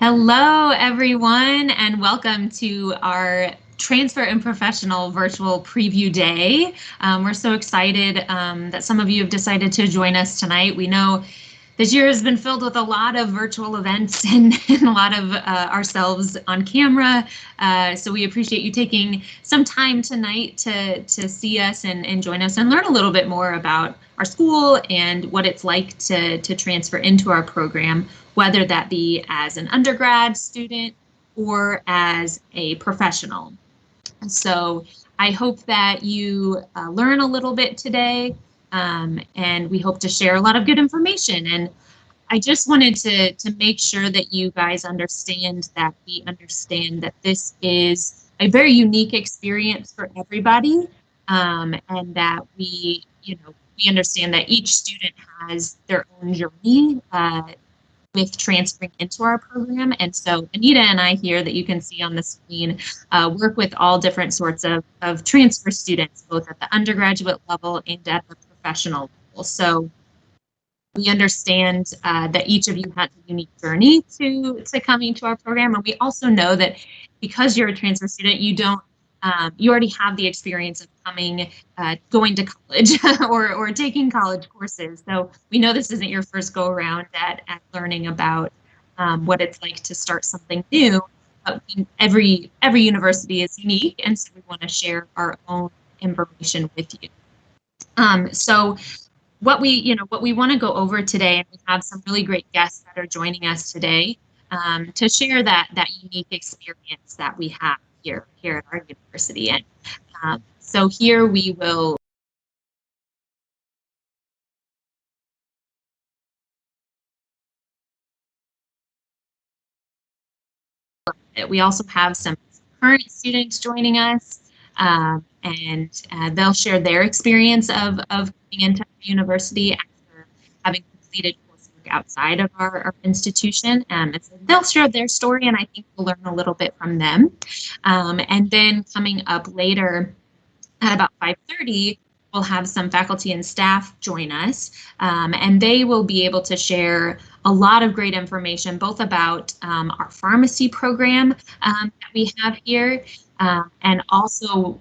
Hello, everyone, and welcome to our Transfer and Professional Virtual Preview Day. We're so excited that some of you have decided to join us tonight. We know this year has been filled with a lot of virtual events and a lot of ourselves on camera. So we appreciate you taking some time tonight to see us and join us and learn a little bit more about our school and what it's like to transfer into our program, whether that be as an undergrad student or as a professional. So I hope that you learn a little bit today. And we hope to share a lot of good information. And I just wanted to make sure that you guys understand that we understand that this is a very unique experience for everybody, and that we understand that each student has their own journey with transferring into our program. And so Anita and I here that you can see on the screen work with all different sorts of transfer students, both at the undergraduate level and at the professional level. So we understand that each of you has a unique journey to coming to our program. And we also know that because you're a transfer student, you already have the experience of going to college or taking college courses. So we know this isn't your first go around at learning about what it's like to start something new. But every university is unique, and so we want to share our own information with you. So what we want to go over today, and we have some really great guests that are joining us today to share that unique experience that we have here at our university. And so here we will we also have some current students joining us, and they'll share their experience of coming into the university after having completed coursework outside of our institution. And so they'll share their story, and I think we'll learn a little bit from them. And then coming up later at about 5:30, we'll have some faculty and staff join us, and they will be able to share a lot of great information, both about our pharmacy program that we have here, and also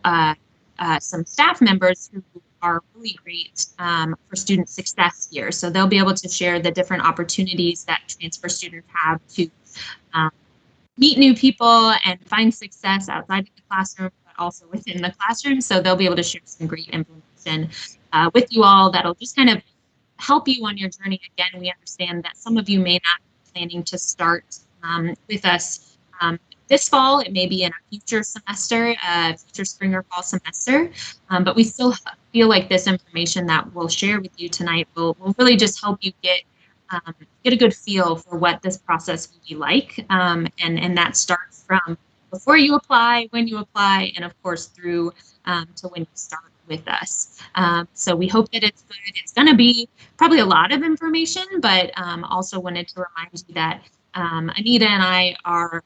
some staff members who are really great for student success here. So they'll be able to share the different opportunities that transfer students have to meet new people and find success outside of the classroom, but also within the classroom. So they'll be able to share some great information with you all that'll just kind of help you on your journey. Again, we understand that some of you may not be planning to start with us this fall. It may be in a future semester, future spring or fall semester, but we still feel like this information that we'll share with you tonight will really just help you get a good feel for what this process will be like, and that starts from before you apply, when you apply, and of course through to when you start with us. So we hope that it's good. It's going to be probably a lot of information, but also wanted to remind you that Anita and I are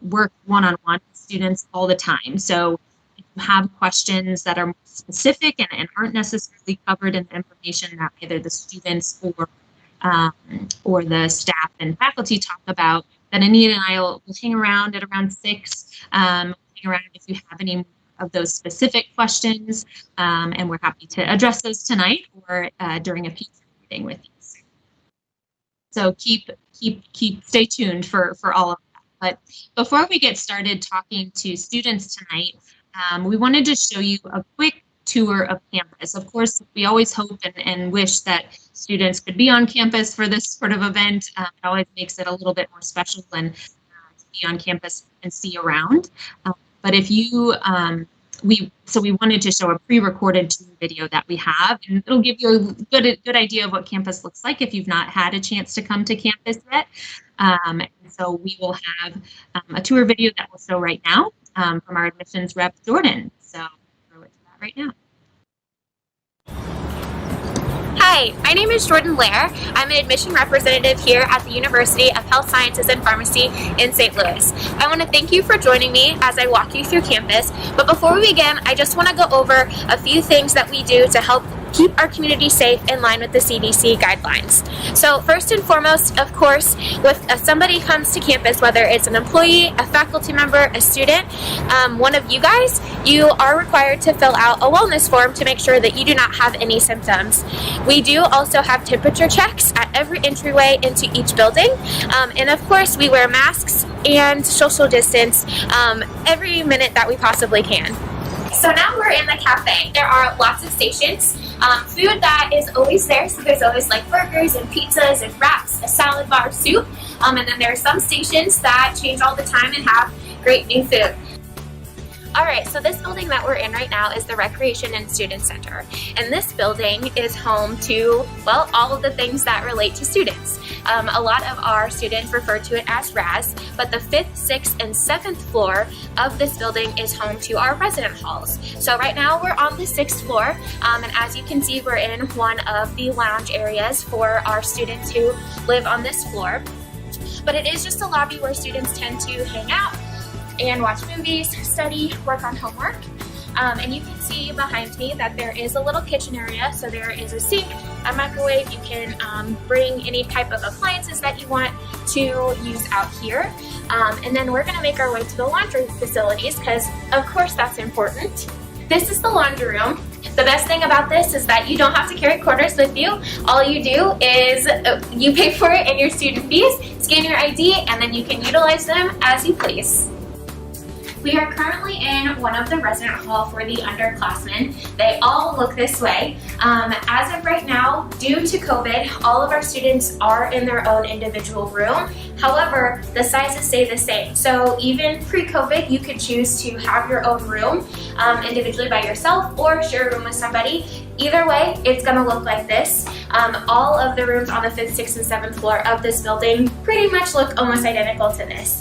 work one-on-one with students all the time. So if you have questions that are more specific and aren't necessarily covered in the information that either the students or the staff and faculty talk about, then Anita and I will hang around at around 6, hang around if you have any of those specific questions, and we're happy to address those tonight or during a future meeting with you. So stay tuned for all of that. But before we get started talking to students tonight, we wanted to show you a quick tour of campus. Of course, we always hope and wish that students could be on campus for this sort of event. It always makes it a little bit more special than to be on campus and see around. But if you, we wanted to show a pre-recorded video that we have, and it'll give you a good idea of what campus looks like if you've not had a chance to come to campus yet. And so we will have a tour video that we'll show right now from our admissions rep, Jordan. So I'll throw it to that right now. Hi, my name is Jordan Lair. I'm an admission representative here at the University of Health Sciences and Pharmacy in St. Louis. I want to thank you for joining me as I walk you through campus. But before we begin, I just want to go over a few things that we do to help keep our community safe in line with the CDC guidelines. So first and foremost, of course, if somebody comes to campus, whether it's an employee, a faculty member, a student, one of you guys, you are required to fill out a wellness form to make sure that you do not have any symptoms. We do also have temperature checks at every entryway into each building, and of course we wear masks and social distance every minute that we possibly can. So now we're in the cafe. There are lots of stations. Food that is always there, so there's always like burgers and pizzas and wraps, a salad bar, soup, and then there are some stations that change all the time and have great new food. Alright, so this building that we're in right now is the Recreation and Student Center. And this building is home to, well, all of the things that relate to students. A lot of our students refer to it as RAS, but the 5th, 6th, and 7th floor of this building is home to our resident halls. So right now we're on the 6th floor, and as you can see, we're in one of the lounge areas for our students who live on this floor. But it is just a lobby where students tend to hang out and watch movies, study, work on homework. And you can see behind me that there is a little kitchen area. So there is a sink, a microwave. You can bring any type of appliances that you want to use out here. And then we're gonna make our way to the laundry facilities because of course that's important. This is the laundry room. The best thing about this is that you don't have to carry quarters with you. All you do is you pay for it in your student fees, scan your ID, and then you can utilize them as you please. We are currently in one of the resident hall for the underclassmen. They all look this way. As of right now, due to COVID, all of our students are in their own individual room. However, the sizes stay the same. So even pre-COVID, you could choose to have your own room individually by yourself or share a room with somebody. Either way, it's gonna look like this. All of the rooms on the 5th, 6th, and 7th floor of this building pretty much look almost identical to this.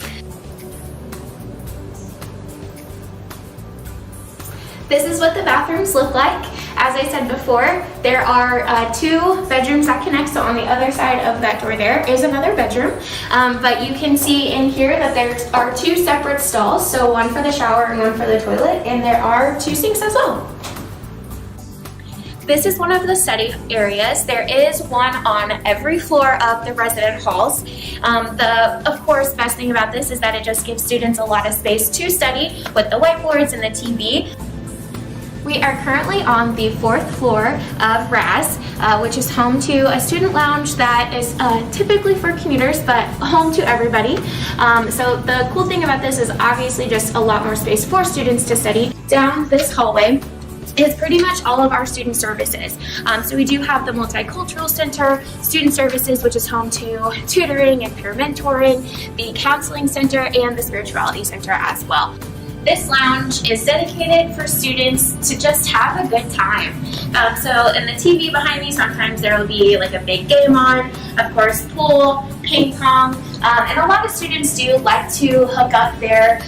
This is what the bathrooms look like. As I said before, there are 2 bedrooms that connect, so on the other side of that door there is another bedroom. But you can see in here that there are 2 separate stalls, so one for the shower and one for the toilet, and there are 2 sinks as well. This is one of the study areas. There is one on every floor of the resident halls. Of course, best thing about this is that it just gives students a lot of space to study with the whiteboards and the TV. We are currently on the 4th floor of RAS, which is home to a student lounge that is typically for commuters, but home to everybody. So the cool thing about this is obviously just a lot more space for students to study. Down this hallway is pretty much all of our student services. So we do have the Multicultural Center, Student Services, which is home to tutoring and peer mentoring, the Counseling Center, and the Spirituality Center as well. This lounge is dedicated for students to just have a good time. So in the TV behind me, sometimes there will be like a big game on, of course, pool, ping pong, and a lot of students do like to hook up their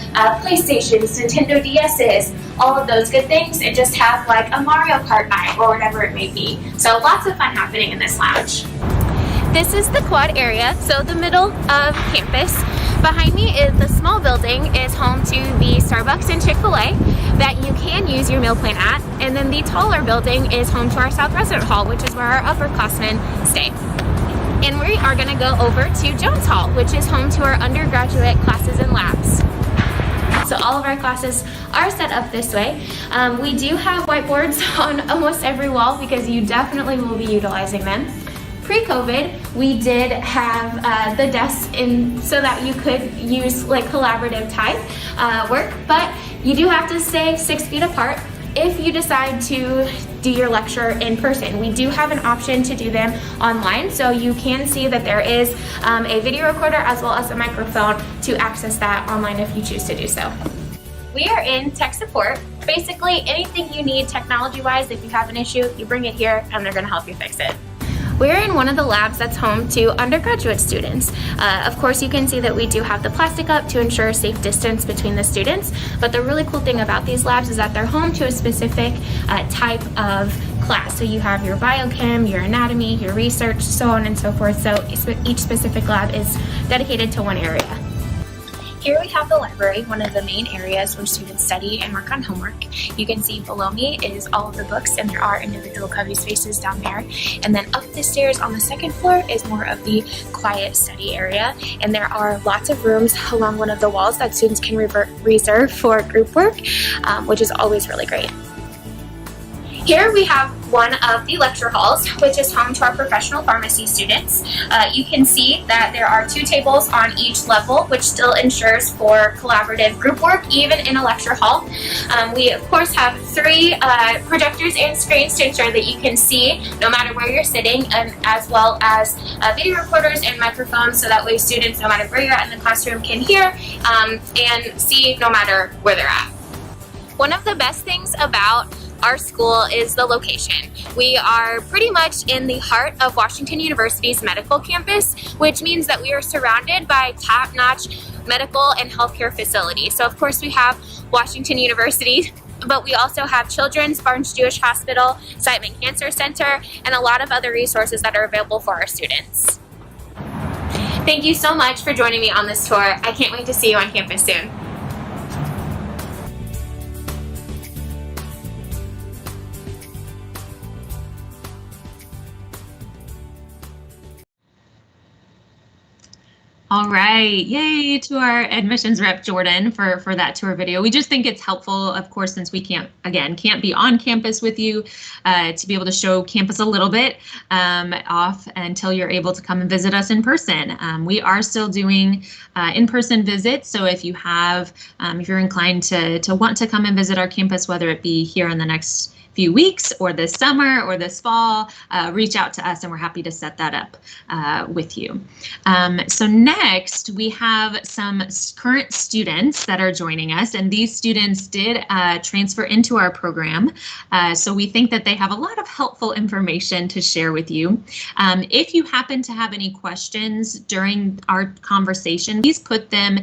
PlayStations, Nintendo DS's, all of those good things, and just have like a Mario Kart night or whatever it may be. So lots of fun happening in this lounge. This is the quad area, so the middle of campus. Behind me is the small building is home to the Starbucks and Chick-fil-A that you can use your meal plan at, and then the taller building is home to our South Resident Hall, which is where our upperclassmen stay. And we are going to go over to Jones Hall, which is home to our undergraduate classes and labs. So all of our classes are set up this way. We do have whiteboards on almost every wall because you definitely will be utilizing them. Pre-COVID, we did have the desks in so that you could use like collaborative type work, but you do have to stay 6 feet apart if you decide to do your lecture in person. We do have an option to do them online, so you can see that there is a video recorder as well as a microphone to access that online if you choose to do so. We are in tech support. Basically, anything you need technology-wise, if you have an issue, you bring it here and they're gonna help you fix it. We're in one of the labs that's home to undergraduate students. Of course, you can see that we do have the plastic up to ensure a safe distance between the students, but the really cool thing about these labs is that they're home to a specific type of class. So you have your biochem, your anatomy, your research, so on and so forth. So each specific lab is dedicated to one area. Here we have the library, one of the main areas where students study and work on homework. You can see below me is all of the books, and there are individual cubby spaces down there. And then up the stairs on the second floor is more of the quiet study area, and there are lots of rooms along one of the walls that students can reserve for group work, which is always really great. Here we have one of the lecture halls, which is home to our professional pharmacy students. You can see that there are 2 tables on each level, which still ensures for collaborative group work, even in a lecture hall. We, of course, have 3 projectors and screens to ensure that you can see no matter where you're sitting, and as well as video recorders and microphones, so that way students, no matter where you're at in the classroom, can hear and see no matter where they're at. One of the best things about our school is the location. We are pretty much in the heart of Washington University's medical campus, which means that we are surrounded by top-notch medical and healthcare facilities. So of course we have Washington University, but we also have Children's Barnes-Jewish Hospital, Siteman Cancer Center, and a lot of other resources that are available for our students. Thank you so much for joining me on this tour. I can't wait to see you on campus soon. All right, yay to our admissions rep, Jordan, for that tour video. We just think it's helpful, of course, since we can't be on campus with you, to be able to show campus a little bit off until you're able to come and visit us in person. We are still doing in-person visits, so if you're inclined to want to come and visit our campus, whether it be here in the next few weeks or this summer or this fall, reach out to us and we're happy to set that up with you. So next we have some current students that are joining us, and these students did transfer into our program. So we think that they have a lot of helpful information to share with you. If you happen to have any questions during our conversation, please put them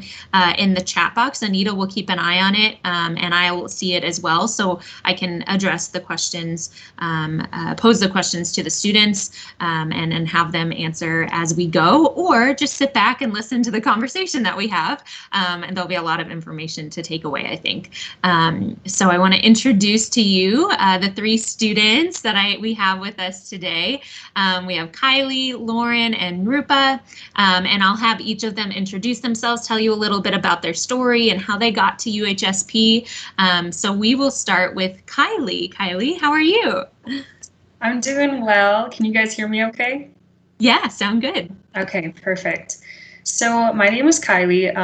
in the chat box. Anita will keep an eye on it, and I will see it as well, so I can address the questions, pose the questions to the students, and have them answer as we go, or just sit back and listen to the conversation that we have, and there'll be a lot of information to take away, I think. So I want to introduce to you the 3 students that we have with us today. We have Kylie, Lauren, and Rupa, and I'll have each of them introduce themselves, tell you a little bit about their story and how they got to UHSP. So we will start with Kylie. Kylie, how are you? I'm doing well. Can you guys hear me okay? Yeah, sound good. Okay, perfect. So my name is Kylie.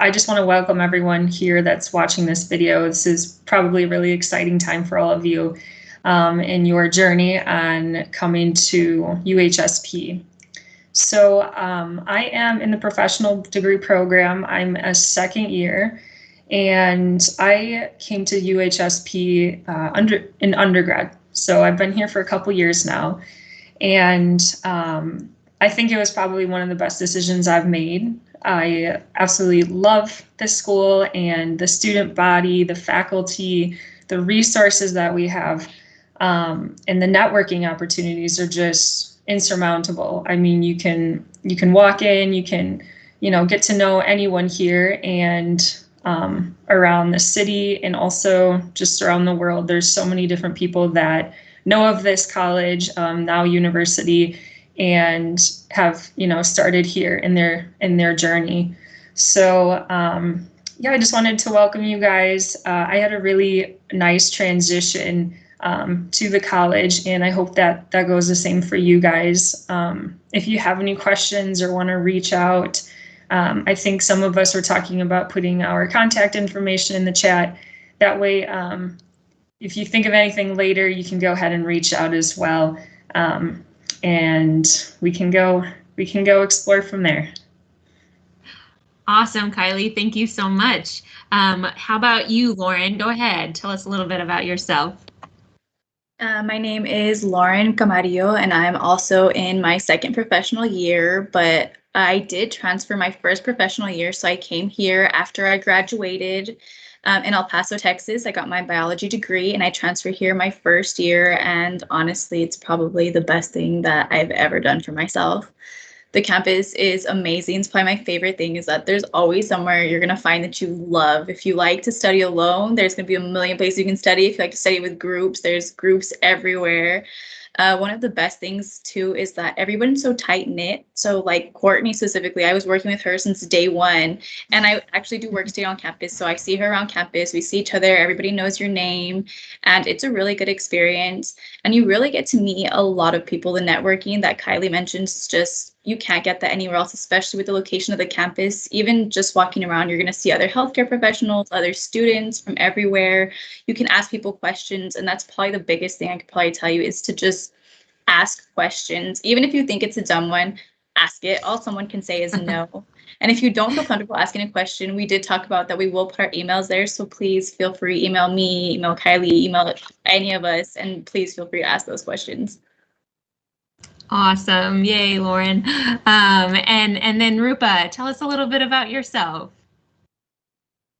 I just want to welcome everyone here that's watching this video. This is probably a really exciting time for all of you in your journey on coming to UHSP. So I am in the professional degree program. I'm a second year, and I came to UHSP in undergrad. So I've been here for a couple years now, and I think it was probably one of the best decisions I've made. I absolutely love this school and the student body, the faculty, the resources that we have, and the networking opportunities are just insurmountable. I mean, you can walk in, you can, get to know anyone here, and around the city and also just around the world. There's so many different people that know of this college, now university, and have started here in their journey. So yeah, I just wanted to welcome you guys. I had a really nice transition to the college, and I hope that goes the same for you guys. If you have any questions or want to reach out, I think some of us were talking about putting our contact information in the chat. That way, if you think of anything later, you can go ahead and reach out as well, and we can go explore from there. Awesome, Kylie. Thank you so much. How about you, Lauren? Go ahead. Tell us a little bit about yourself. My name is Lauren Camarillo, and I'm also in my second professional year, but I did transfer my first professional year, so I came here after I graduated in El Paso, Texas. I got my biology degree, and I transferred here my first year, and honestly, it's probably the best thing that I've ever done for myself. The campus is amazing. It's probably my favorite thing is that there's always somewhere you're going to find that you love. If you like to study alone, there's going to be a million places you can study. If you like to study with groups, there's groups everywhere. One of the best things too is that everyone's so tight knit. So like Courtney specifically, I was working with her since day one, and I actually do work stay on campus. So I see her around campus. We see each other. Everybody knows your name, and it's a really good experience. And you really get to meet a lot of people. The networking that Kylie mentioned is just, you can't get that anywhere else, especially with the location of the campus. Even just walking around, you're going to see other healthcare professionals, other students from everywhere. You can ask people questions, and that's probably the biggest thing I could probably tell you is to just ask questions. Even if you think it's a dumb one, ask it. All someone can say is no. And if you don't feel comfortable asking a question, we did talk about that we will put our emails there. So please feel free, email me, email Kylie, email any of us, and please feel free to ask those questions. Awesome. Yay, Lauren. And then Rupa, tell us a little bit about yourself.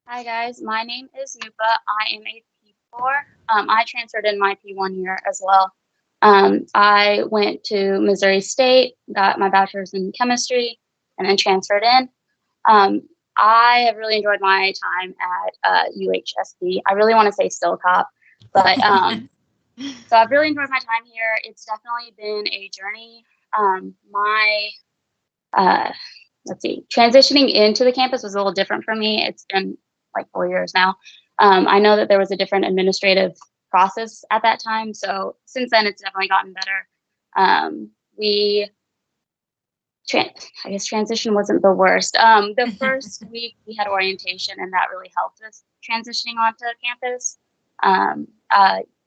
Hi guys, my name is Nupa. I am a P4. I transferred in my P1 year as well. I went to Missouri State, got my bachelor's in chemistry, and then transferred in. I have really enjoyed my time at UHSP. I really want to say Stilltop, but so I've really enjoyed my time here. It's definitely been a journey. Transitioning into the campus was a little different for me. It's been like 4 years now. I know that there was a different administrative process at that time. So since then, it's definitely gotten better. I guess transition wasn't the worst. The first week we had orientation, and that really helped us transitioning onto campus.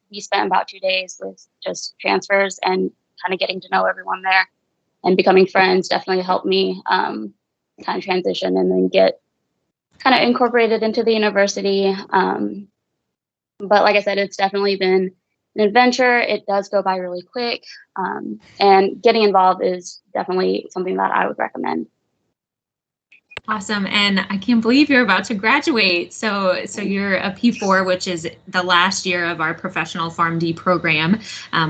We spent about 2 days with just transfers and kind of getting to know everyone there, and becoming friends definitely helped me kind of transition and then get kind of incorporated into the university. But like I said, it's definitely been an adventure. It does go by really quick. And getting involved is definitely something that I would recommend. Awesome. And I can't believe you're about to graduate. So you're a P4, which is the last year of our professional PharmD program,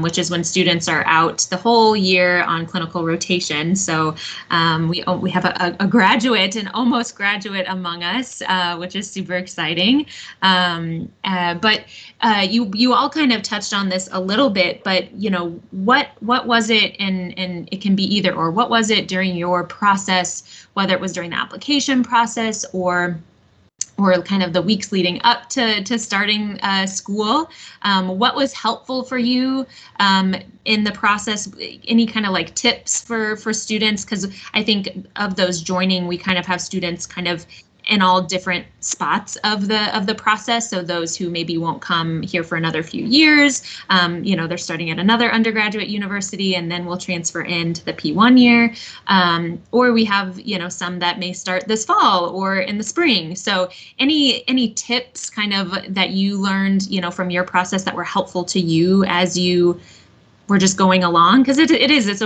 which is when students are out the whole year on clinical rotation. So we have a graduate and almost graduate among us, which is super exciting. But you all kind of touched on this a little bit, but what was it, and it can be either or, what was it during your process, whether it was during the application process or kind of the weeks leading up to starting school? What was helpful for you in the process? Any kind of like tips for students? Because I think of those joining, we kind of have students kind of in all different spots of the process. So those who maybe won't come here for another few years, they're starting at another undergraduate university and then will transfer into the P1 year. Or we have, some that may start this fall or in the spring. So any tips kind of that you learned, from your process that were helpful to you as you were just going along? Because it's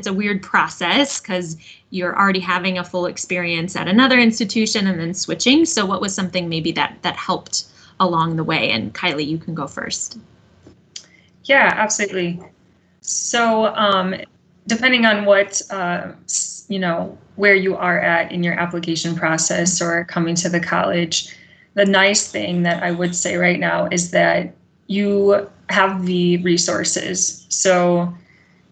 a weird process because you're already having a full experience at another institution and then switching. So what was something maybe that helped along the way? And Kylie, you can go first. Yeah, absolutely. So depending on what, where you are at in your application process or coming to the college, the nice thing that I would say right now is that you have the resources. So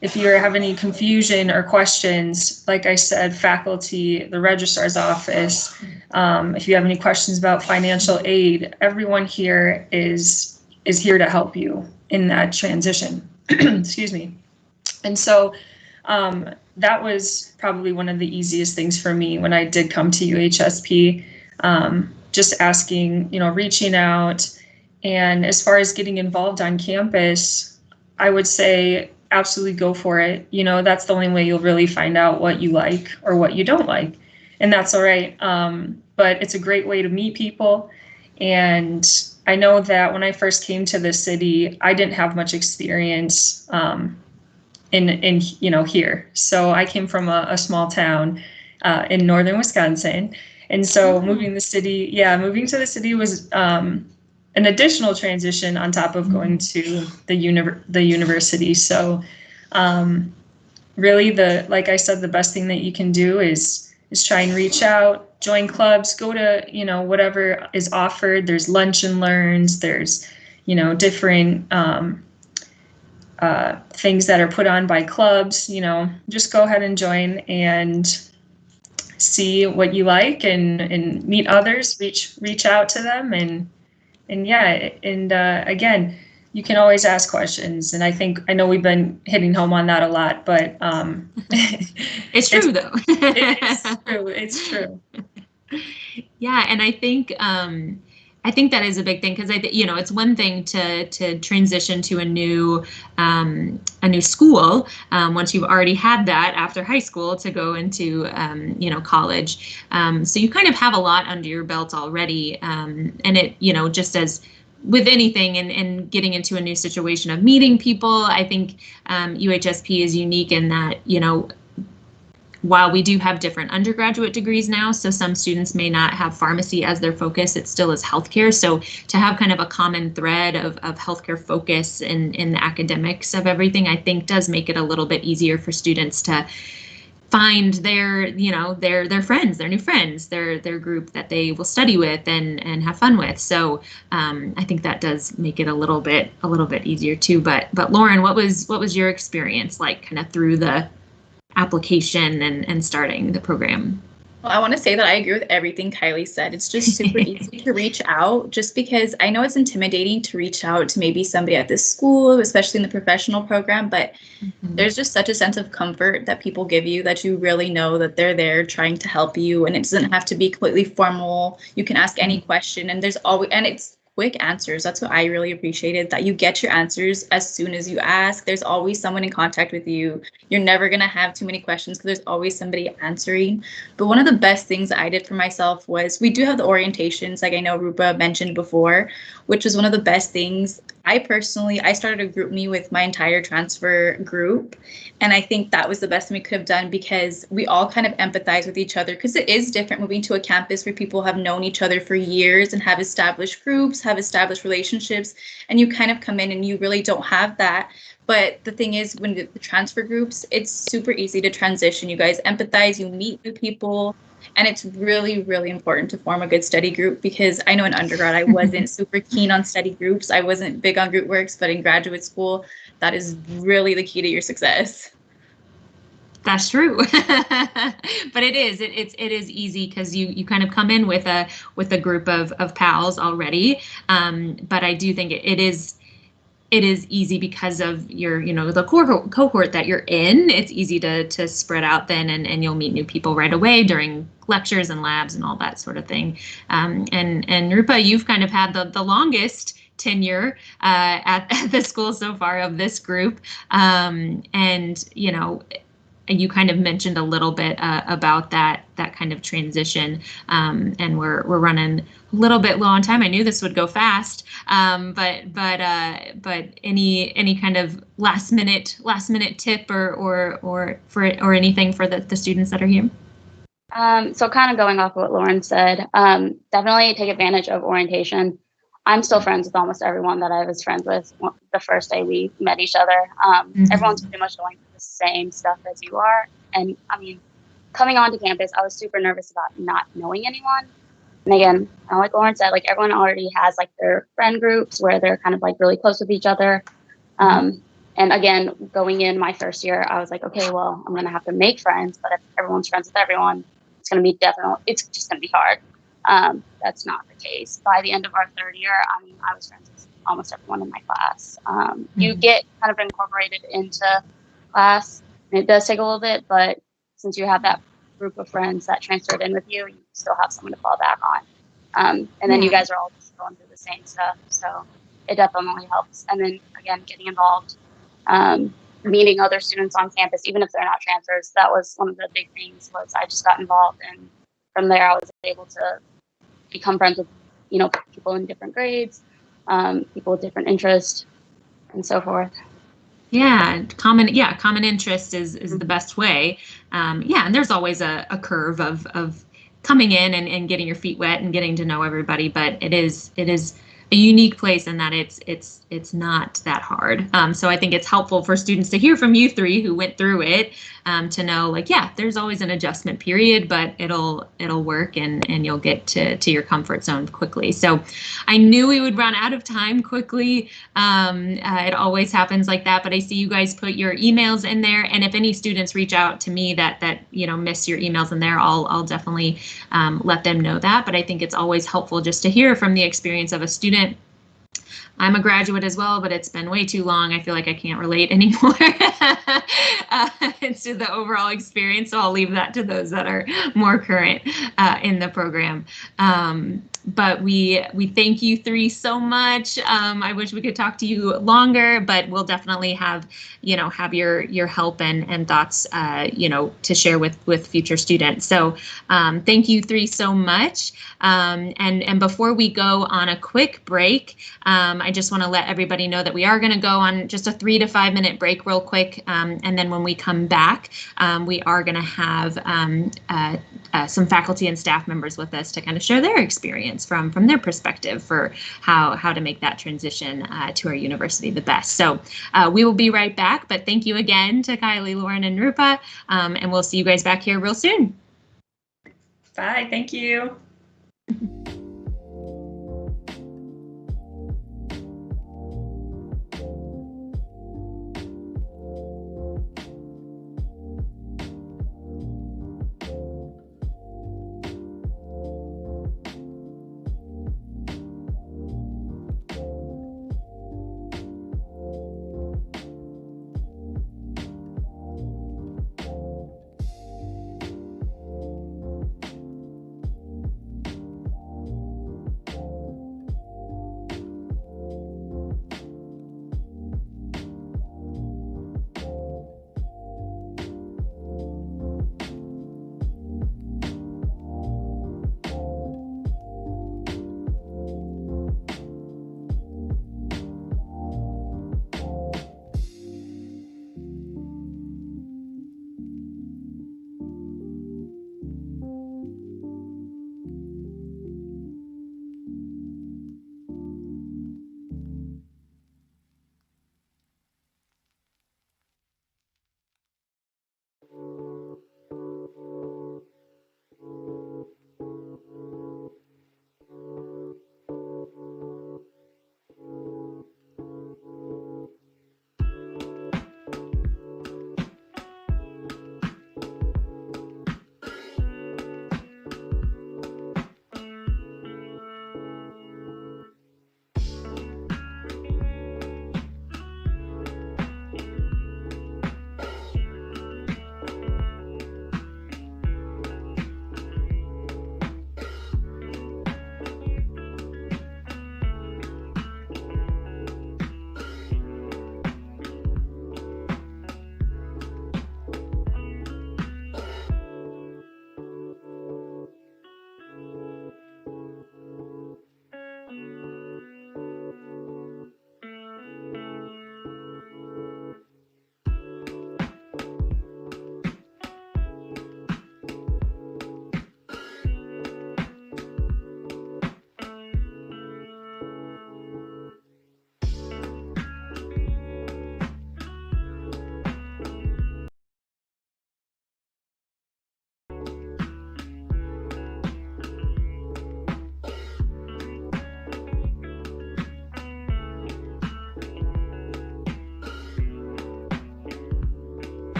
if you have any confusion or questions, like I said, faculty, the registrar's office, if you have any questions about financial aid, everyone here is here to help you in that transition. Excuse me. And so that was probably one of the easiest things for me when I did come to UHSP, just asking, reaching out. And as far as getting involved on campus, I would say absolutely go for it. That's the only way you'll really find out what you like or what you don't like. And that's all right. But it's a great way to meet people. And I know that when I first came to the city, I didn't have much experience in here. So I came from a small town in northern Wisconsin. And so moving to the city was an additional transition on top of going to the university. So really like I said, the best thing that you can do is try and reach out, join clubs, go to, whatever is offered. There's lunch and learns, there's, different things that are put on by clubs. Just go ahead and join and see what you like and meet others, reach out to them, and again, you can always ask questions. And I know we've been hitting home on that a lot, but it's true though. It's true. Yeah, and I think that is a big thing, because it's one thing to transition to a new school once you've already had that after high school to go into college. So you kind of have a lot under your belt already, and it just as with anything and getting into a new situation of meeting people, I think UHSP is unique in that while we do have different undergraduate degrees now, so some students may not have pharmacy as their focus, it still is healthcare. So to have kind of a common thread of healthcare focus in the academics of everything, I think does make it a little bit easier for students to find their friends, their new friends, their group that they will study with and have fun with. So I think that does make it a little bit easier too. But Lauren, what was your experience like kind of through the application and starting the program? Well, I want to say that I agree with everything Kylie said. It's just super easy to reach out, just because I know it's intimidating to reach out to maybe somebody at this school, especially in the professional program, but there's just such a sense of comfort that people give you that you really know that they're there trying to help you, and it doesn't have to be completely formal. You can ask any question, and it's quick answers. That's what I really appreciated, that you get your answers as soon as you ask. There's always someone in contact with you. You're never going to have too many questions because there's always somebody answering. But one of the best things I did for myself was, we do have the orientations, like I know Rupa mentioned before, which was one of the best things. I started a group me with my entire transfer group. And I think that was the best thing we could have done, because we all kind of empathize with each other, because it is different moving to a campus where people have known each other for years and have established groups, have established relationships, and you kind of come in and you really don't have that. But the thing is, when the transfer groups, it's super easy to transition. You guys empathize, you meet new people, and it's really, really important to form a good study group, because I know in undergrad I wasn't super keen on study groups. I wasn't big on group works, but in graduate school, that is really the key to your success. That's true. But it is easy because you kind of come in with a group of pals already. But I do think it is easy because of your, the cohort that you're in. It's easy to spread out then, and you'll meet new people right away during lectures and labs and all that sort of thing. And Rupa, you've kind of had the longest tenure at the school so far of this group. And you kind of mentioned a little bit about that kind of transition, and we're running a little bit low on time. I knew this would go fast, but any kind of last minute tip or anything for the students that are here? So kind of going off of what Lauren said, definitely take advantage of orientation. I'm still friends with almost everyone that I was friends with the first day we met each other. Everyone's pretty much going through the same stuff as you are. And I mean, coming onto campus, I was super nervous about not knowing anyone. And again, like Lauren said, like everyone already has like their friend groups where they're kind of like really close with each other. And again, going in my first year, I was like, okay, well, I'm going to have to make friends. But if everyone's friends with everyone, it's just going to be hard. That's not the case. By the end of our third year, I was friends with almost everyone in my class. You get kind of incorporated into class, and it does take a little bit, but since you have that group of friends that transferred in with you, you still have someone to fall back on. And then you guys are all just going through the same stuff, so it definitely helps. And then again, getting involved, meeting other students on campus, even if they're not transfers, that was one of the big things. Was I just got involved, and from there I was able to become friends with, people in different grades, people with different interests, and so forth. Yeah, common interest is the best way. And there's always a curve of coming in and getting your feet wet and getting to know everybody, but it is a unique place in that it's not that hard. So I think it's helpful for students to hear from you three who went through it, to know, like, yeah, there's always an adjustment period, but it'll work, and you'll get to your comfort zone quickly. So I knew we would run out of time quickly. It always happens like that, but I see you guys put your emails in there, and if any students reach out to me that miss your emails in there, I'll definitely let them know that. But I think it's always helpful just to hear from the experience of a student. I'm a graduate as well, but it's been way too long. I feel like I can't relate anymore to the overall experience. So I'll leave that to those that are more current in the program. But we thank you three so much. I wish we could talk to you longer, but we'll definitely have your help and thoughts to share with future students. So thank you three so much. And before we go on a quick break, I just want to let everybody know that we are going to go on just a 3 to 5 minute break real quick. And then when we come back, we are going to have some faculty and staff members with us to kind of share their experience from their perspective for how to make that transition to our university the best. So we will be right back, but thank you again to Kylie, Lauren, and Rupa, and we'll see you guys back here real soon. Bye, thank you.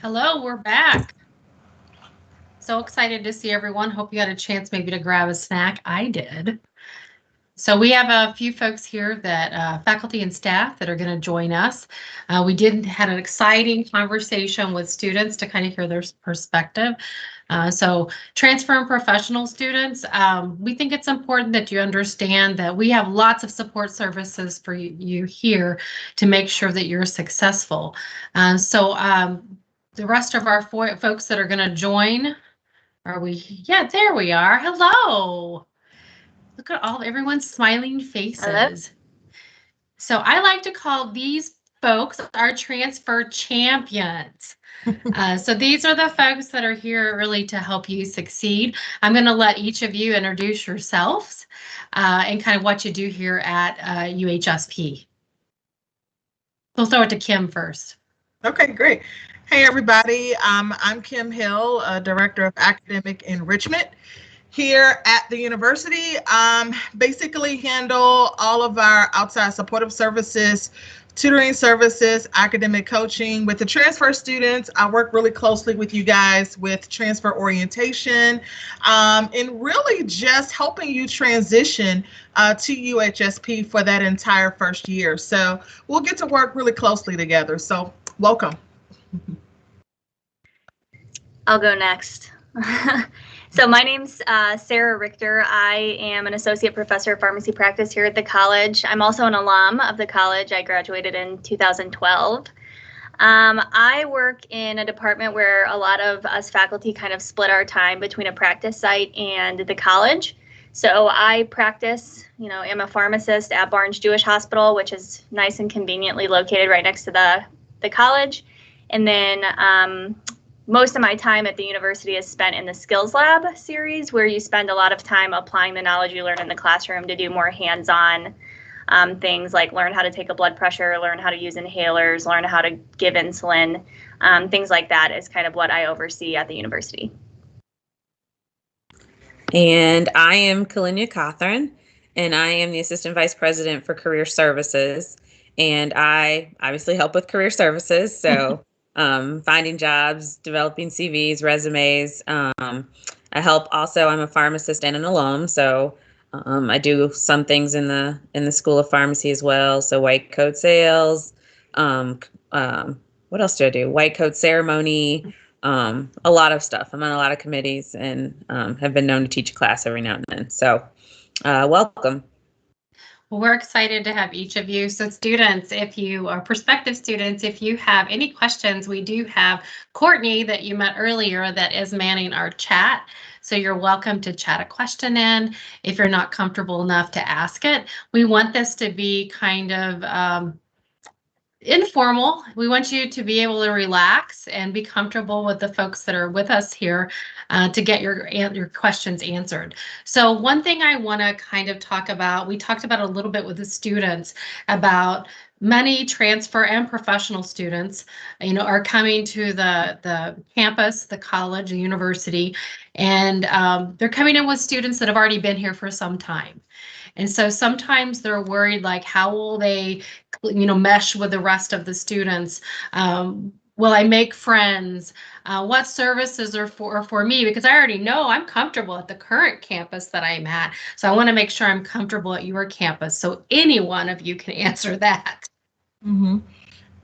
Hello, we're back. So excited to see everyone. Hope you had a chance maybe to grab a snack. I did. So we have a few folks here that faculty and staff that are going to join us. We had an exciting conversation with students to kind of hear their perspective. So transfer and professional students, we think it's important that you understand that we have lots of support services for you here to make sure that you're successful. The rest of our folks that are going to join, yeah, there we are. Hello. Look at everyone's smiling faces. Hello. So I like to call these folks our transfer champions. So these are the folks that are here really to help you succeed. I'm going to let each of you introduce yourselves and kind of what you do here at UHSP. We'll throw it to Kim first. Okay, great. Hey, everybody. I'm Kim Hill, Director of Academic Enrichment here at the university. Basically handle all of our outside supportive services, tutoring services, academic coaching. With the transfer students, I work really closely with you guys with transfer orientation and really just helping you transition to UHSP for that entire first year. So we'll get to work really closely together. So welcome. I'll go next. So my name's Sarah Richter. I am an associate professor of pharmacy practice here at the college. I'm also an alum of the college. I graduated in 2012. I work in a department where a lot of us faculty kind of split our time between a practice site and the college. So I practice, am a pharmacist at Barnes Jewish Hospital, which is nice and conveniently located right next to the college. And then most of my time at the university is spent in the Skills Lab series, where you spend a lot of time applying the knowledge you learn in the classroom to do more hands-on things like learn how to take a blood pressure, learn how to use inhalers, learn how to give insulin. Things like that is kind of what I oversee at the university. And I am Kalinia Cawthorn, and I am the Assistant Vice President for Career Services. And I obviously help with career services, so finding jobs, developing CVs, resumes. I help also, I'm a pharmacist and an alum, so I do some things in the School of Pharmacy as well. So white coat sales, what else do I do? White coat ceremony, a lot of stuff. I'm on a lot of committees and have been known to teach a class every now and then. So welcome. Well, we're excited to have each of you. So students, if you are prospective students, if you have any questions, we do have Courtney that you met earlier that is manning our chat. So you're welcome to chat a question in if you're not comfortable enough to ask it. We want this to be kind of informal. We want you to be able to relax and be comfortable with the folks that are with us here to get your questions answered. So one thing I want to kind of talk about, we talked about a little bit with the students about many transfer and professional students, are coming to the campus, the college, the university, and they're coming in with students that have already been here for some time. And so sometimes they're worried, like, how will they, mesh with the rest of the students? Will I make friends? What services are for me? Because I already know I'm comfortable at the current campus that I'm at. So I want to make sure I'm comfortable at your campus. So any one of you can answer that. Mm-hmm.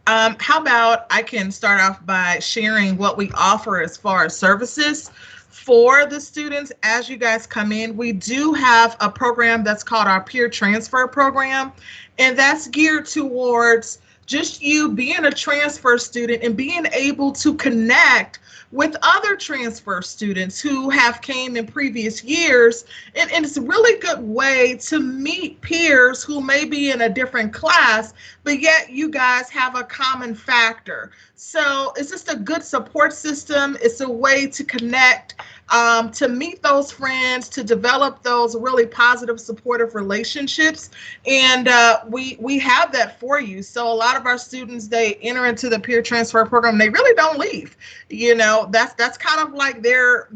How about I can start off by sharing what we offer as far as services for the students as you guys come in. We do have a program that's called our peer transfer program, and that's geared towards just you being a transfer student and being able to connect with other transfer students who have came in previous years. And it's a really good way to meet peers who may be in a different class, but yet you guys have a common factor. So it's just a good support system. It's a way to connect to meet those friends, to develop those really positive, supportive relationships. And we have that for you. So a lot of our students, they enter into the peer transfer program, they really don't leave. You know, that's kind of like their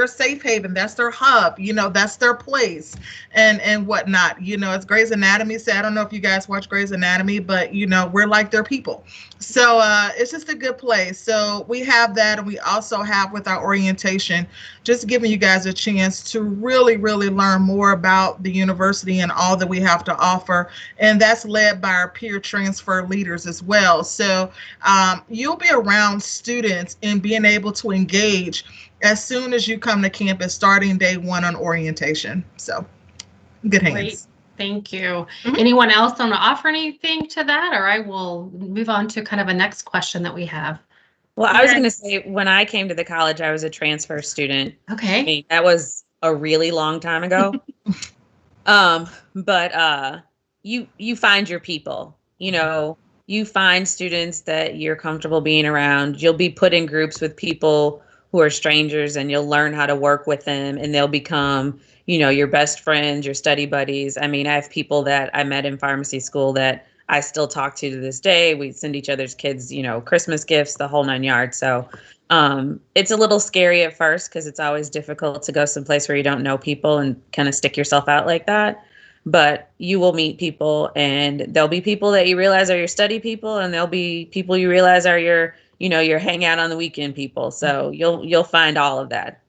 safe haven. That's their hub. You know, that's their place, and whatnot. You know, as Grey's Anatomy said, I don't know if you guys watch Grey's Anatomy, but you know, we're like their people. So it's just a good place. So we have that, and we also have with our orientation, just giving you guys a chance to really, really learn more about the university and all that we have to offer. And that's led by our peer transfer leaders as well. So you'll be around students and being able to engage as soon as you come to campus, starting day one on orientation. So good hands. Great. Thank you. Anyone else want to offer anything to that, or I will move on to kind of a next question that we have. Well, I was going to say, when I came to the college, I was a transfer student. Okay. I mean, that was a really long time ago. But you find your people, you know, you find students that you're comfortable being around. You'll be put in groups with people who are strangers, and you'll learn how to work with them, and they'll become, you know, your best friends, your study buddies. I mean, I have people that I met in pharmacy school that I still talk to this day. We send each other's kids, you know, Christmas gifts, the whole 9 yards. So it's a little scary at first because it's always difficult to go someplace where you don't know people and kind of stick yourself out like that. But you will meet people, and there'll be people that you realize are your study people, and there'll be people you realize are your, you know, your hang out on the weekend people. So you'll find all of that.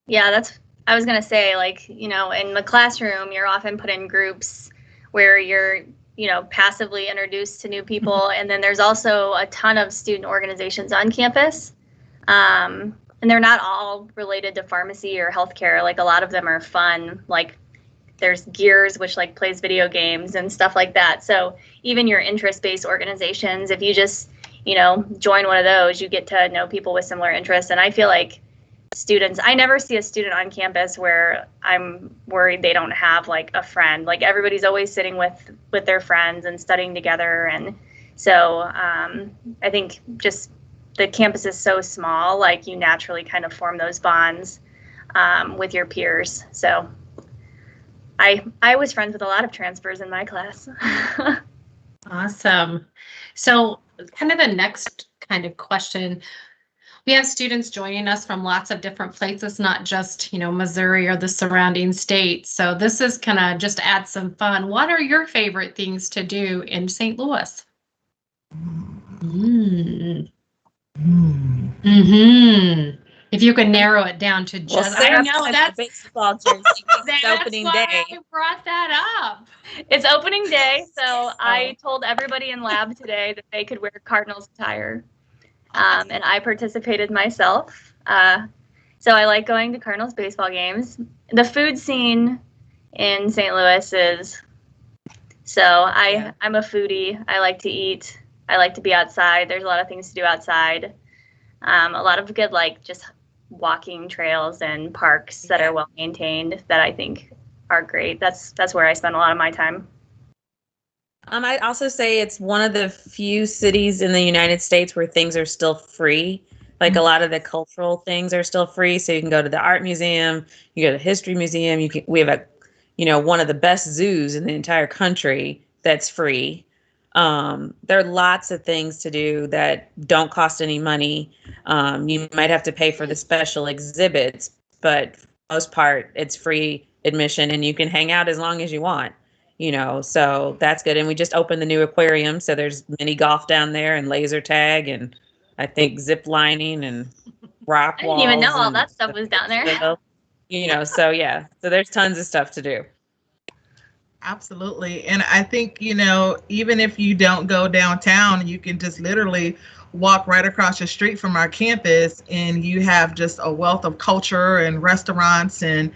Yeah, I was going to say, like, you know, in the classroom, you're often put in groups where you're, you know, passively introduced to new people. And then there's also a ton of student organizations on campus. And they're not all related to pharmacy or healthcare. Like, a lot of them are fun. Like, there's Gears, which like plays video games and stuff like that. So even your interest-based organizations, if you just, you know, join one of those, you get to know people with similar interests. And I feel like students, I never see a student on campus where I'm worried they don't have like a friend. Like, everybody's always sitting with their friends and studying together. And so I think just the campus is so small, like you naturally kind of form those bonds with your peers. So I was friends with a lot of transfers in my class. Awesome. So kind of the next kind of question, we have students joining us from lots of different places, not just, you know, Missouri or the surrounding states. So this is kind of just add some fun. What are your favorite things to do in St. Louis? If you can narrow it down to just, well, I know that's baseball jersey. It's opening day. I brought that up. It's opening day, so I told everybody in lab today that they could wear Cardinals attire, and I participated myself. So I like going to Cardinals baseball games. The food scene in St. Louis is, so I'm a foodie. I like to eat. I like to be outside. There's a lot of things to do outside. A lot of good, like, just walking trails and parks that are well maintained that I think are great. That's where I spend a lot of my time. I'd also say it's one of the few cities in the United States where things are still free. Like, a lot of the cultural things are still free. So you can go to the art museum, you go to the history museum. We have one of the best zoos in the entire country that's free. There are lots of things to do that don't cost any money. You might have to pay for the special exhibits, but for the most part, it's free admission, and you can hang out as long as you want, so that's good. And we just opened the new aquarium, so there's mini golf down there and laser tag, and I think zip lining and rock walls. I didn't even know all that stuff was down there. So there's tons of stuff to do. Absolutely. And I think, even if you don't go downtown, you can just literally walk right across the street from our campus, and you have just a wealth of culture and restaurants and,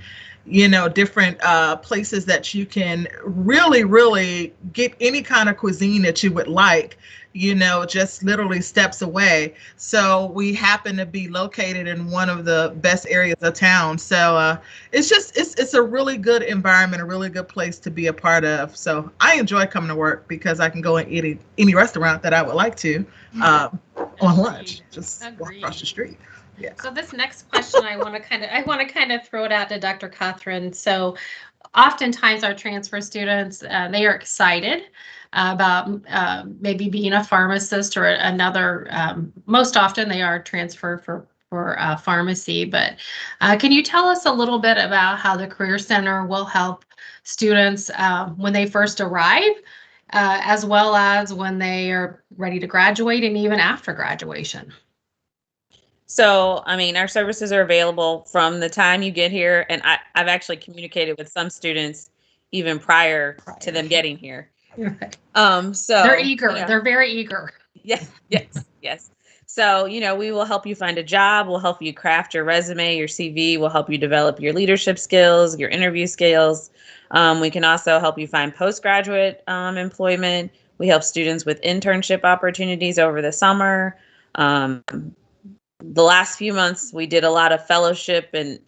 different places that you can really, really get any kind of cuisine that you would like, just literally steps away. So we happen to be located in one of the best areas of town. So it's a really good environment, a really good place to be a part of. So I enjoy coming to work because I can go and eat any restaurant that I would like to on lunch, just walk across the street. Yeah. So this next question, I want to kind of throw it out to Dr. Catherine. So oftentimes our transfer students, they are excited about maybe being a pharmacist or another. Most often they are transferred for pharmacy, but can you tell us a little bit about how the Career Center will help students when they first arrive, as well as when they are ready to graduate and even after graduation? So, I mean, our services are available from the time you get here, and I've actually communicated with some students even prior to them getting here. Right. So They're eager. They're very eager. Yes, yes. So, we will help you find a job. We'll help you craft your resume, your CV. We'll help you develop your leadership skills, your interview skills. We can also help you find postgraduate employment. We help students with internship opportunities over the summer. The last few months, we did a lot of fellowship and,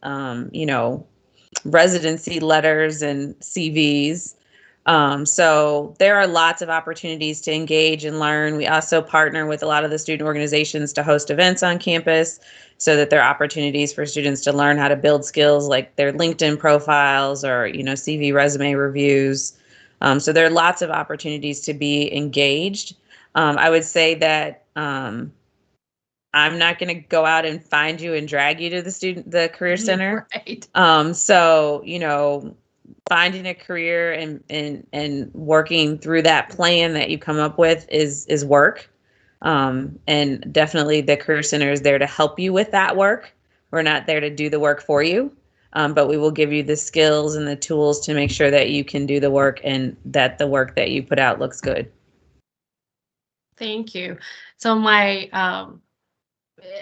residency letters and CVs. So there are lots of opportunities to engage and learn. We also partner with a lot of the student organizations to host events on campus so that there are opportunities for students to learn how to build skills like their LinkedIn profiles or, CV resume reviews. So there are lots of opportunities to be engaged. I would say that I'm not going to go out and find you and drag you to the Career Center. Right. So, finding a career and working through that plan that you come up with is work. And definitely the Career Center is there to help you with that work. We're not there to do the work for you, but we will give you the skills and the tools to make sure that you can do the work and that the work that you put out looks good. Thank you. So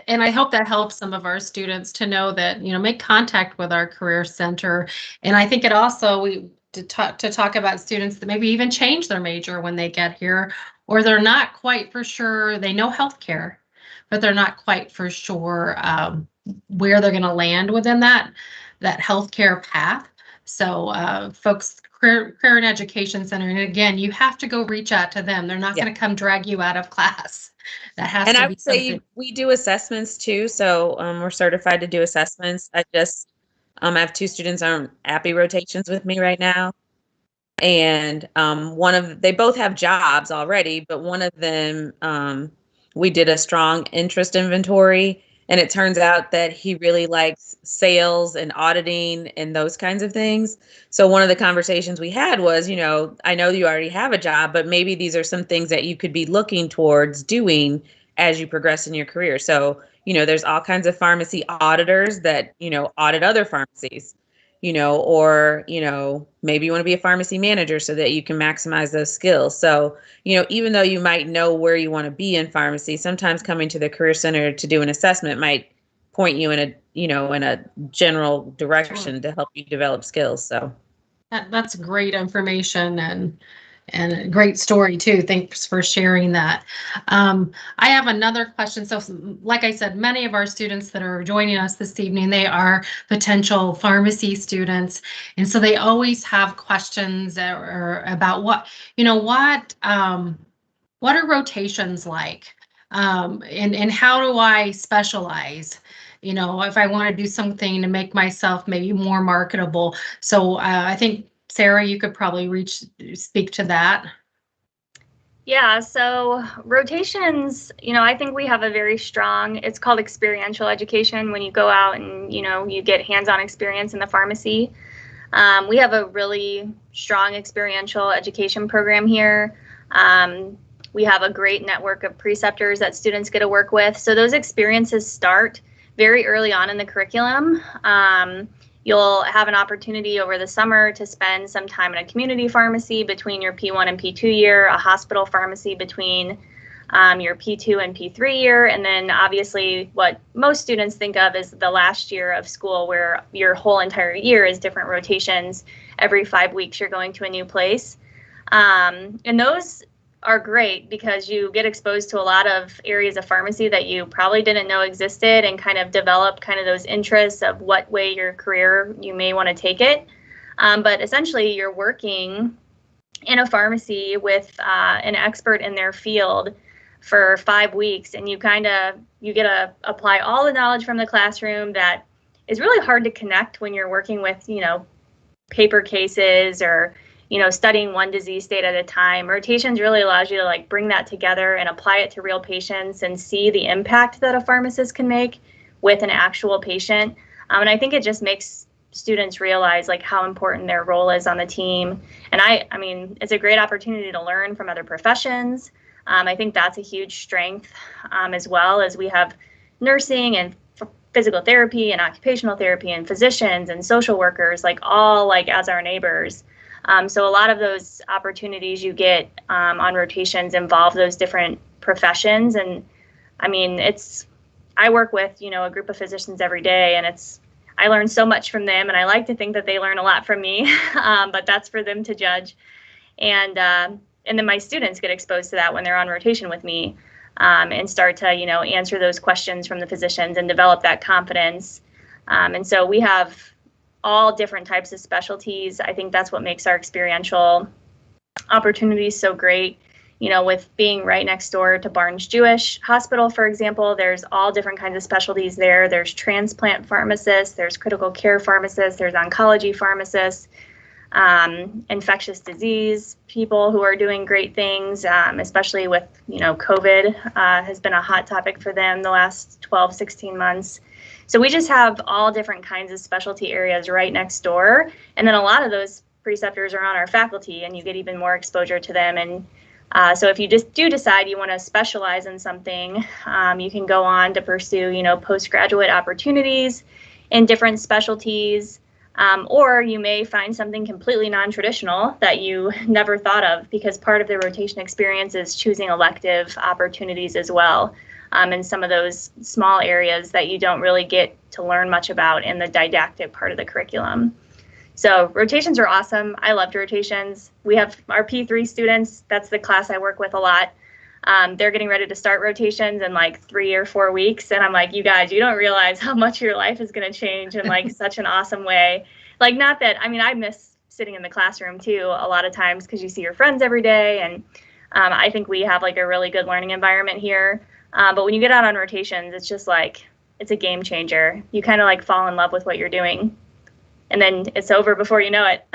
and I hope that helps some of our students to know that, make contact with our Career Center. And I think it also, to talk about students that maybe even change their major when they get here, or they're not quite for sure. They know healthcare, but they're not quite for sure where they're going to land within that healthcare path. So folks, Career and Education Center, and again, you have to go reach out to them. They're not going to come drag you out of class. That has and to I be would say we do assessments too. So we're certified to do assessments. I have 2 students on APPE rotations with me right now. And they both have jobs already, but one of them, we did a strong interest inventory. And it turns out that he really likes sales and auditing and those kinds of things. So one of the conversations we had was, I know you already have a job, but maybe these are some things that you could be looking towards doing as you progress in your career. So, there's all kinds of pharmacy auditors that, audit other pharmacies, or, maybe you want to be a pharmacy manager so that you can maximize those skills. So, even though you might know where you want to be in pharmacy, sometimes coming to the Career Center to do an assessment might point you in a general direction to help you develop skills. So that's great information and a great story too. Thanks for sharing that. I have another question. So like I said, many of our students that are joining us this evening, they are potential pharmacy students. And so they always have questions about what are rotations like? And how do I specialize? If I want to do something to make myself maybe more marketable. So I think Sarah, you could probably speak to that. Yeah, so rotations, I think we have a very strong, it's called experiential education when you go out and, you get hands-on experience in the pharmacy. We have a really strong experiential education program here. We have a great network of preceptors that students get to work with. So those experiences start very early on in the curriculum. You'll have an opportunity over the summer to spend some time in a community pharmacy between your P1 and P2 year, a hospital pharmacy between your P2 and P3 year, and then obviously what most students think of is the last year of school where your whole entire year is different rotations. Every 5 weeks you're going to a new place. And those are great because you get exposed to a lot of areas of pharmacy that you probably didn't know existed and kind of develop kind of those interests of what way your career you may want to take it. But essentially you're working in a pharmacy with an expert in their field for 5 weeks, and you get to apply all the knowledge from the classroom that is really hard to connect when you're working with, paper cases or, studying one disease state at a time. Rotations really allows you to like bring that together and apply it to real patients and see the impact that a pharmacist can make with an actual patient. And I think it just makes students realize like how important their role is on the team. And I mean, it's a great opportunity to learn from other professions. I think that's a huge strength, as well as we have nursing and physical therapy and occupational therapy and physicians and social workers, like all like as our neighbors. So a lot of those opportunities you get on rotations involve those different professions. And I mean, I work with, a group of physicians every day, and I learn so much from them, and I like to think that they learn a lot from me, but that's for them to judge. And then my students get exposed to that when they're on rotation with me, and start to, answer those questions from the physicians and develop that confidence. And so we have all different types of specialties. I think that's what makes our experiential opportunities so great. With being right next door to Barnes Jewish Hospital, for example, there's all different kinds of specialties there. There's transplant pharmacists, there's critical care pharmacists, there's oncology pharmacists, infectious disease people who are doing great things, especially with, COVID has been a hot topic for them the last 12, 16 months. So we just have all different kinds of specialty areas right next door. And then a lot of those preceptors are on our faculty, and you get even more exposure to them. And so if you just do decide you want to specialize in something, you can go on to pursue, postgraduate opportunities in different specialties, or you may find something completely non-traditional that you never thought of, because part of the rotation experience is choosing elective opportunities as well, in some of those small areas that you don't really get to learn much about in the didactic part of the curriculum. So rotations are awesome. I loved rotations. We have our P3 students. That's the class I work with a lot. They're getting ready to start rotations in like 3 or 4 weeks. And I'm like, you guys, you don't realize how much your life is going to change in like such an awesome way. Like, not that, I mean, I miss sitting in the classroom too a lot of times because you see your friends every day. And I think we have like a really good learning environment here. But when you get out on rotations, it's just like, it's a game changer. You kind of like fall in love with what you're doing. And then it's over before you know it.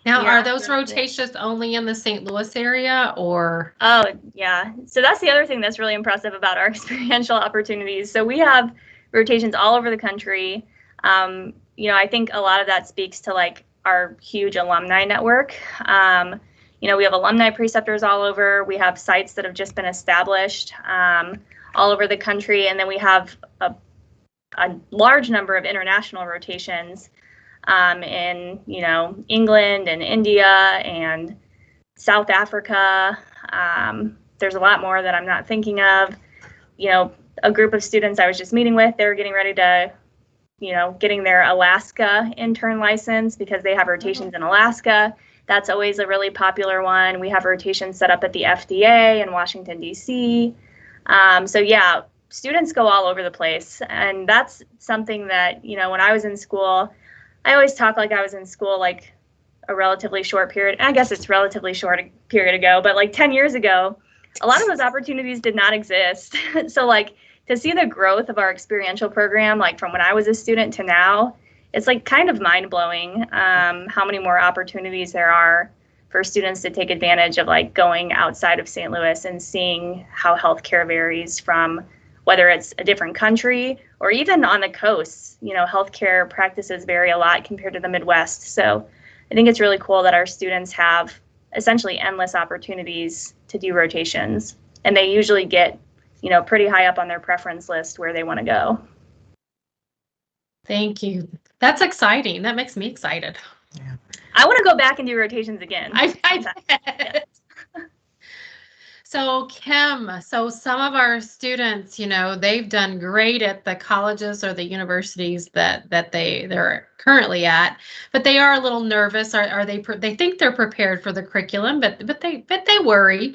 Now, are those rotations only in the St. Louis area, or? Oh, yeah. So that's the other thing that's really impressive about our experiential opportunities. So we have rotations all over the country. I think a lot of that speaks to like our huge alumni network. We have alumni preceptors all over. We have sites that have just been established all over the country. And then we have a large number of international rotations in, England and India and South Africa. There's a lot more that I'm not thinking of. A group of students I was just meeting with, they're getting ready to, getting their Alaska intern license because they have rotations in Alaska. That's always a really popular one. We have rotations set up at the FDA in Washington, D.C. So yeah, students go all over the place. And that's something that, when I was in school, I always talk like I was in school like a relatively short period. I guess it's relatively short a period ago, but like 10 years ago, a lot of those opportunities did not exist. So like to see the growth of our experiential program, like from when I was a student to now, it's like kind of mind blowing how many more opportunities there are for students to take advantage of like going outside of St. Louis and seeing how healthcare varies from whether it's a different country or even on the coast. Healthcare practices vary a lot compared to the Midwest. So I think it's really cool that our students have essentially endless opportunities to do rotations, and they usually get, pretty high up on their preference list where they want to go. Thank you. That's exciting. That makes me excited. Yeah. I want to go back and do rotations again. I bet. So Kim, some of our students, they've done great at the colleges or the universities that they're currently at, but they are a little nervous. Are they? They think they're prepared for the curriculum, but they worry.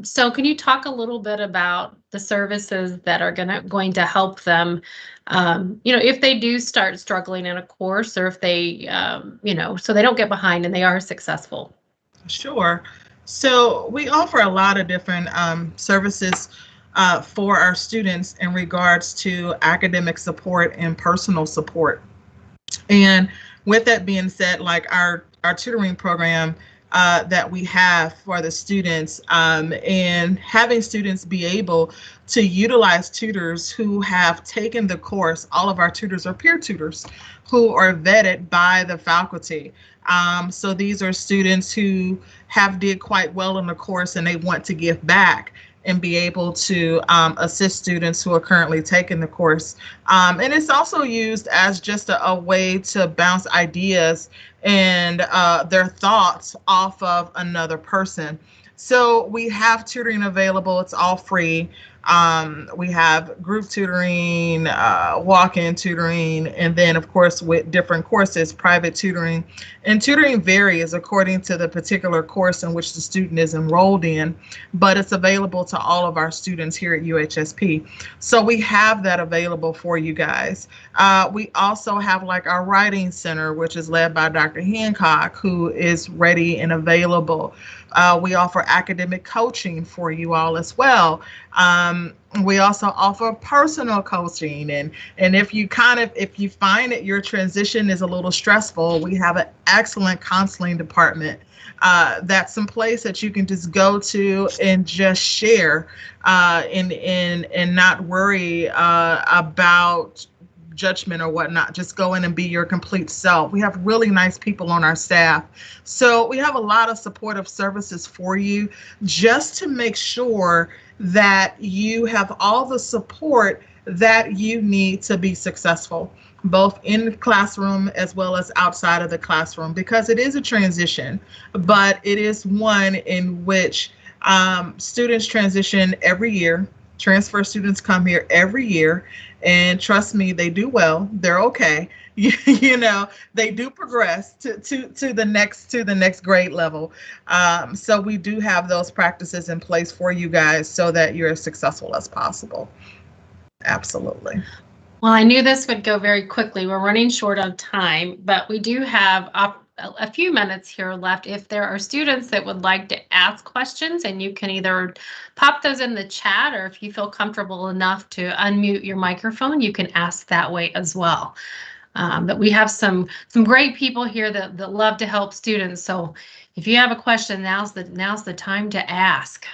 So can you talk a little bit about the services that are going to help them, if they do start struggling in a course, or if they, so they don't get behind and they are successful? Sure. So we offer a lot of different services for our students in regards to academic support and personal support. And with that being said, like our tutoring program that we have for the students, and having students be able to utilize tutors who have taken the course. All of our tutors are peer tutors who are vetted by the faculty. So these are students who have did quite well in the course and they want to give back and be able to assist students who are currently taking the course. And it's also used as just a way to bounce ideas and their thoughts off of another person. So we have tutoring available. It's all free. We have group tutoring, walk-in tutoring, and then of course with different courses, private tutoring. And tutoring varies according to the particular course in which the student is enrolled in, but it's available to all of our students here at UHSP. So we have that available for you guys. We also have like our writing center, which is led by Dr. Hancock, who is ready and available. We offer academic coaching for you all as well. We also offer personal coaching, and if you find that your transition is a little stressful, we have an excellent counseling department that's in place that you can just go to and just share and not worry about judgment or whatnot. Just go in and be your complete self. We have really nice people on our staff. So we have a lot of supportive services for you just to make sure that you have all the support that you need to be successful, both in the classroom as well as outside of the classroom, because it is a transition, but it is one in which students transition every year. Transfer students come here every year, and trust me, they do well. They're okay. You know, they do progress to the next grade level. So we do have those practices in place for you guys so that you're as successful as possible. Absolutely. Well, I knew this would go very quickly. We're running short on time, but we do have a few minutes here left. If there are students that would like to ask questions, and you can either pop those in the chat, or if you feel comfortable enough to unmute your microphone, you can ask that way as well. But we have some great people here that love to help students. So if you have a question, now's the time to ask.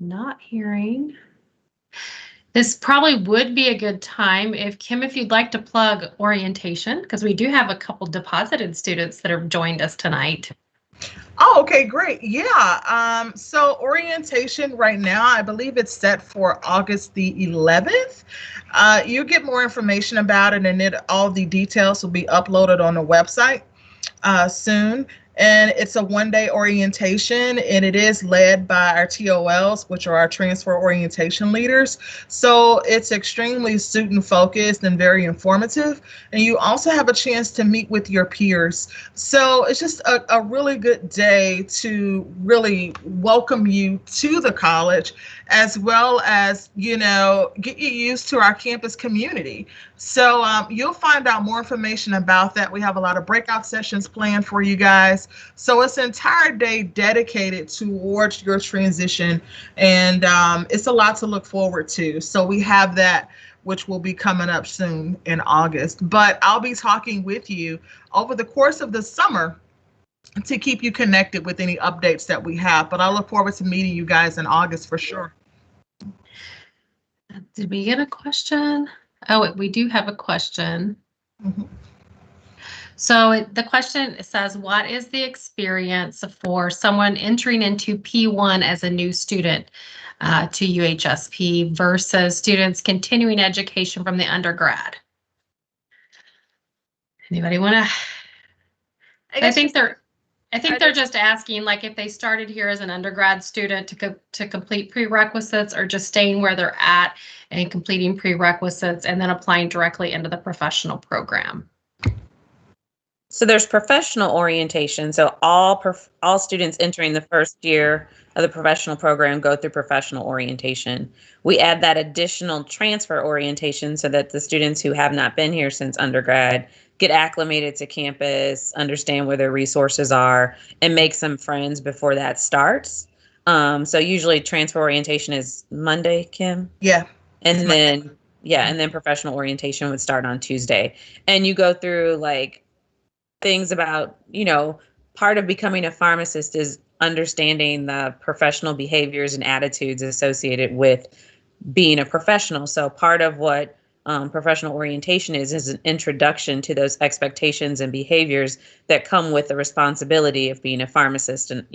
Not hearing. This probably would be a good time if you'd like to plug orientation, because we do have a couple deposited students that have joined us tonight. Oh, okay, great. Yeah. So orientation right now, I believe it's set for August the 11th. You'll get more information about it, and all the details will be uploaded on the website soon. And it's a one-day orientation, and it is led by our TOLs, which are our transfer orientation leaders. So it's extremely student-focused and very informative. And you also have a chance to meet with your peers. So it's just a really good day to really welcome you to the college, as well as, you know, get you used to our campus community. So you'll find out more information about that. We have a lot of breakout sessions planned for you guys. So it's an entire day dedicated towards your transition, and it's a lot to look forward to. So we have that, which will be coming up soon in August. But I'll be talking with you over the course of the summer to keep you connected with any updates that we have. But I look forward to meeting you guys in August for sure. Did we get a question? Oh, we do have a question. Mm-hmm. So the question says, what is the experience for someone entering into P1 as a new student to UHSP versus students continuing education from the undergrad? Anybody want to? I think they're just asking, like, if they started here as an undergrad student to complete prerequisites, or just staying where they're at and completing prerequisites and then applying directly into the professional program. So there's professional orientation. So all students entering the first year of the professional program go through professional orientation. We add that additional transfer orientation so that the students who have not been here since undergrad get acclimated to campus, understand where their resources are, and make some friends before that starts. So usually transfer orientation is Monday, Kim? Yeah. And then, yeah, and then professional orientation would start on Tuesday. And you go through like things about, part of becoming a pharmacist is understanding the professional behaviors and attitudes associated with being a professional. So part of what professional orientation is an introduction to those expectations and behaviors that come with the responsibility of being a pharmacist and,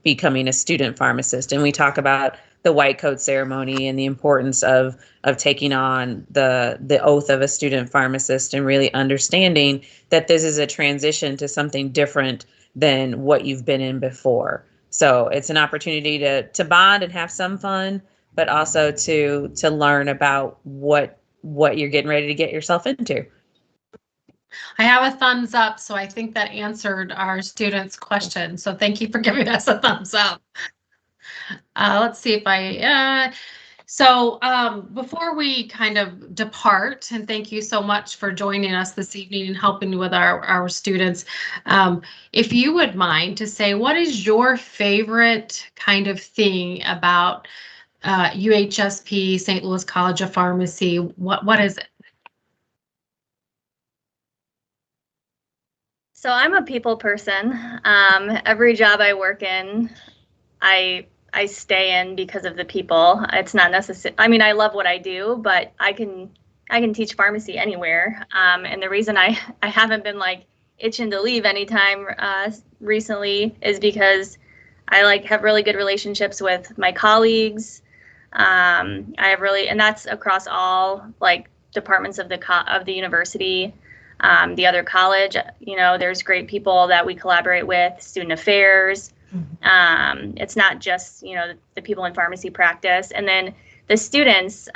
becoming a student pharmacist. And we talk about the white coat ceremony and the importance of taking on the oath of a student pharmacist and really understanding that this is a transition to something different than what you've been in before. So it's an opportunity to bond and have some fun, but also to learn about what you're getting ready to get yourself into. I have a thumbs up, so I think that answered our students' question. So thank you for giving us a thumbs up. Let's see if before we kind of depart, and thank you so much for joining us this evening and helping with our students. If you would mind to say, what is your favorite kind of thing about UHSP, St. Louis College of Pharmacy? What is it? So I'm a people person. Every job I work in, I stay in because of the people. It's not necessary. I mean, I love what I do, but I can teach pharmacy anywhere. And the reason I haven't been like itching to leave anytime recently is because I have really good relationships with my colleagues. I have and that's across all departments of the university. The other college, there's great people that we collaborate with, student affairs. It's not just, the people in pharmacy practice. And then the students,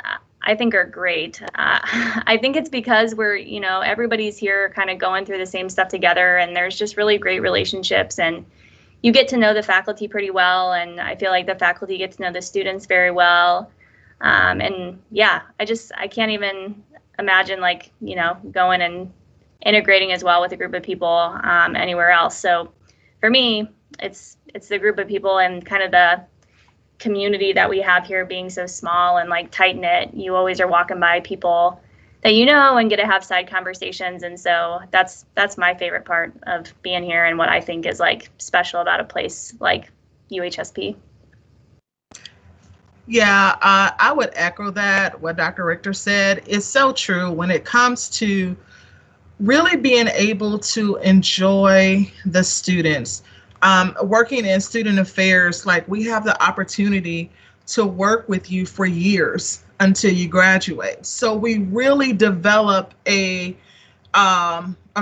I think, are great. I think it's because we're, everybody's here kind of going through the same stuff together, and there's just really great relationships, and you get to know the faculty pretty well. And I feel like the faculty get to know the students very well. And yeah, I can't even imagine going and integrating as well with a group of people anywhere else. So for me, it's the group of people and kind of the community that we have here being so small and tight knit. You always are walking by people that and get to have side conversations. And so that's my favorite part of being here and what I think is special about a place like UHSP. Yeah, I would echo that, what Dr. Richter said. It's so true when it comes to really being able to enjoy the students. Working in student affairs, we have the opportunity to work with you for years until you graduate. So we really develop a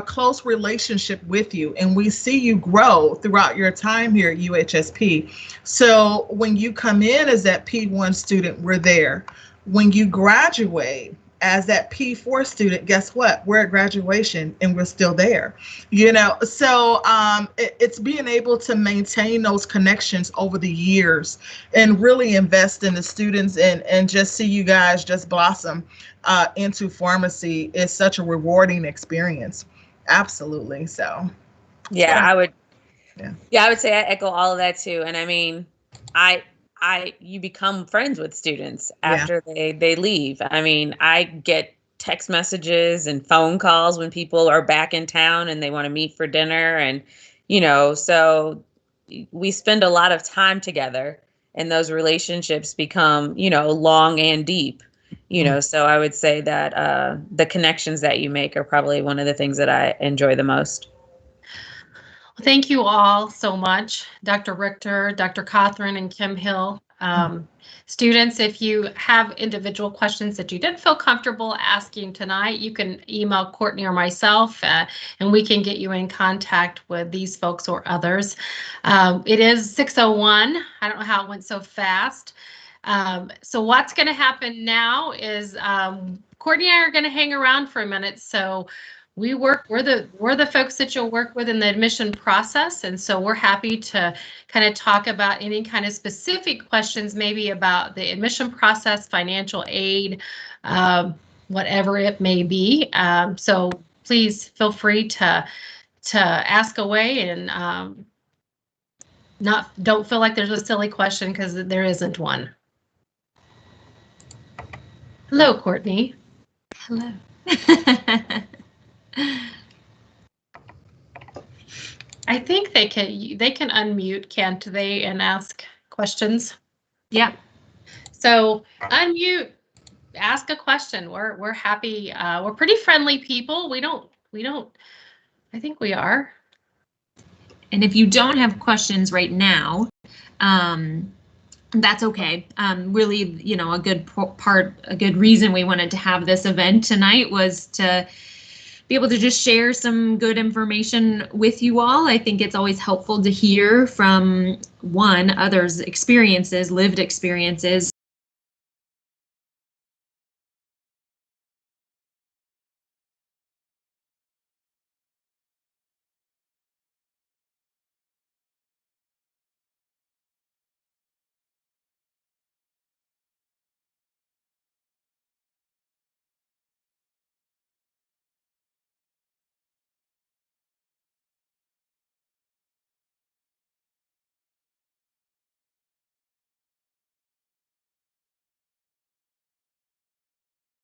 close relationship with you, and we see you grow throughout your time here at UHSP. So when you come in as that P1 student, we're there. When you graduate as that P4 student, guess what? We're at graduation and we're still there, So it's being able to maintain those connections over the years and really invest in the students and just see you guys just blossom into pharmacy is such a rewarding experience. Absolutely. So I would say I echo all of that too. And I mean, you become friends with students after they leave. I mean, I get text messages and phone calls when people are back in town and they want to meet for dinner. And, so we spend a lot of time together and those relationships become, long and deep, so I would say that the connections that you make are probably one of the things that I enjoy the most. Thank you all so much, Dr. Richter, Dr. Cothran, and Kim Hill. Students, if you have individual questions that you didn't feel comfortable asking tonight, you can email Courtney or myself, and we can get you in contact with these folks or others. It is 6:01. I don't know how it went so fast. So what's going to happen now is Courtney and I are going to hang around for a minute. So we're the folks that you'll work with in the admission process. And so we're happy to kind of talk about any kind of specific questions, maybe about the admission process, financial aid, whatever it may be. So please feel free to ask away, and don't feel like there's a silly question, because there isn't one. Hello, Courtney. Hello. I think they can unmute, can't they, and ask questions? Yeah. So unmute, ask a question. We're happy. We're pretty friendly people. We don't. I think we are. And if you don't have questions right now, that's okay. Really, a good reason we wanted to have this event tonight was to be able to just share some good information with you all. I think it's always helpful to hear from others' experiences, lived experiences,